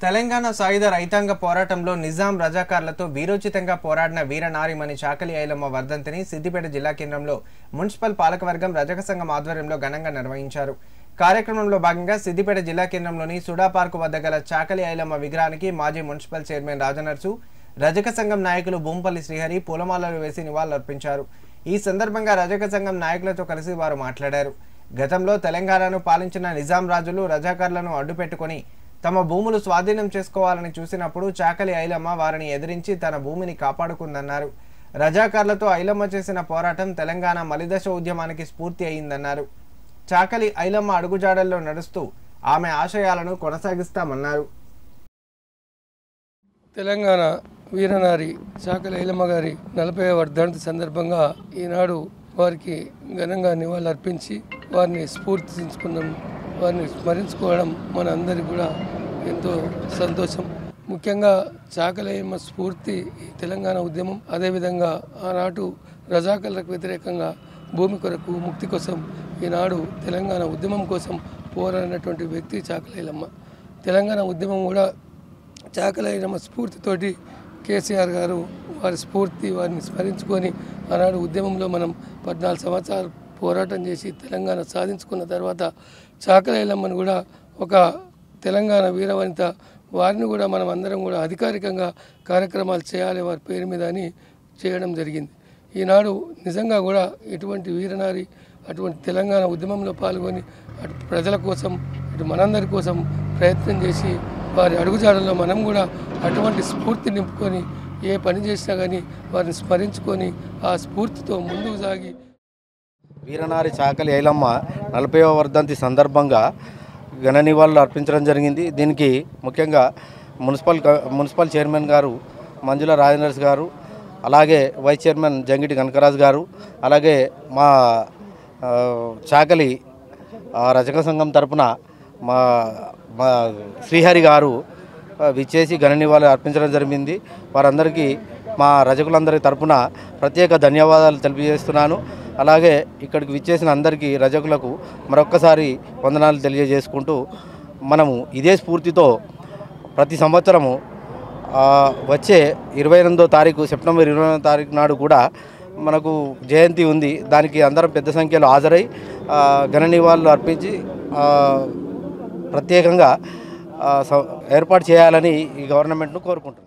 తెలంగాణ సాయుధ రైతాంగ పోరాటంలో నిజాం రజాకార్లతో వీరోచితంగా పోరాడిన వీరనారిమణి చాకలి ఐలమ్మ వర్ధంతిని సిద్దిపేట జిల్లా కేంద్రంలో మున్సిపల్ పాలకవర్గం రజక సంఘం ఆధ్వర్యంలో ఘనంగా నిర్వహించారు. కార్యక్రమంలో భాగంగా సిద్దిపేట జిల్లా కేంద్రంలోని సుడా పార్కు వద్ద గల చాకలి ఐలమ్మ విగ్రహానికి మాజీ మున్సిపల్ చైర్మన్ రాజనర్సు, రజక సంఘం నాయకులు భూంపల్లి శ్రీహరి పూలమాలలు వేసి నివాళులర్పించారు. ఈ సందర్భంగా రజక సంఘం నాయకులతో కలిసి వారు మాట్లాడారు. గతంలో తెలంగాణను పాలించిన నిజాం రాజులు రజాకార్లను అడ్డుపెట్టుకుని తమ భూములు స్వాధీనం చేసుకోవాలని చూసినప్పుడు చాకలి ఐలమ్మ వారిని ఎదిరించి తన భూమిని కాపాడుకుందన్నారు. రజాకార్లతో ఐలమ్మ చేసిన పోరాటం తెలంగాణ మలిదశ ఉద్యమానికి స్ఫూర్తి అయిందన్నారు. చాకలి ఐలమ్మ అడుగుజాడల్లో నడుస్తూ ఆమె ఆశయాలను కొనసాగిస్తామన్నారు. తెలంగాణ వీరనారి చాకలి ఐలమ్మ గారి 40వ వర్ధంతి సందర్భంగా ఈనాడు వారికి ఘనంగా నివాళులర్పించి వారిని వారిని స్మరించుకోవడం మన అందరికీ కూడా ఎంతో సంతోషం. ముఖ్యంగా చాకలి ఐలమ్మ స్ఫూర్తి తెలంగాణ ఉద్యమం, అదేవిధంగా ఆనాడు రజాకర్లకు వ్యతిరేకంగా భూమి కొరకు ముక్తి కోసం ఈనాడు తెలంగాణ ఉద్యమం కోసం పోరాడినటువంటి వ్యక్తి చాకలి ఐలమ్మ. తెలంగాణ ఉద్యమం కూడా చాకలి ఐలమ్మ స్ఫూర్తితోటి కేసీఆర్ గారు వారిని స్మరించుకొని ఆనాడు ఉద్యమంలో మనం 14 సంవత్సరాలు పోరాటం చేసి తెలంగాణ సాధించుకున్న తర్వాత చాకలి ఐలమ్మను కూడా ఒక తెలంగాణ వీరవనిత, వారిని కూడా మనం అందరం కూడా అధికారికంగా కార్యక్రమాలు చేయాలి వారి పేరు మీద అని చేయడం జరిగింది. ఈనాడు నిజంగా కూడా ఇటువంటి వీరనారి అటువంటి తెలంగాణ ఉద్యమంలో పాల్గొని అటు ప్రజల కోసం ఇటు మనందరి కోసం ప్రయత్నం చేసి వారి అడుగుజాడల్లో మనం కూడా అటువంటి స్ఫూర్తి నింపుకొని ఏ పని చేసినా కానీ వారిని స్మరించుకొని ఆ స్ఫూర్తితో ముందుకు సాగి వీరనారి చాకలి ఐలమ్మ 40వ వర్ధంతి సందర్భంగా ఘన నివాళులు అర్పించడం జరిగింది. దీనికి ముఖ్యంగా మున్సిపల్ చైర్మన్ గారు మంజుల రాజనర్స్ గారు, అలాగే వైస్ చైర్మన్ జంగిటి కనకరాజు గారు, అలాగే మా చాకలి రజక సంఘం తరపున మా శ్రీహరి గారు విచ్చేసి ఘన నివాళులు అర్పించడం జరిగింది. వారందరికీ మా రజకులందరి తరపున ప్రత్యేక ధన్యవాదాలు తెలియజేస్తున్నాను. అలాగే ఇక్కడికి విచ్చేసిన అందరికీ రజకులకు మరొక్కసారి వందనాలు తెలియజేసుకుంటూ మనము ఇదే స్ఫూర్తితో ప్రతి సంవత్సరము వచ్చే 28వ తారీఖు సెప్టెంబర్ 28వ తారీఖు నాడు కూడా మనకు జయంతి ఉంది. దానికి అందరం పెద్ద సంఖ్యలో హాజరై ఘన నివాళులు అర్పించి ప్రత్యేకంగా ఏర్పాటు చేయాలని ఈ గవర్నమెంట్ను కోరుకుంటున్నాను.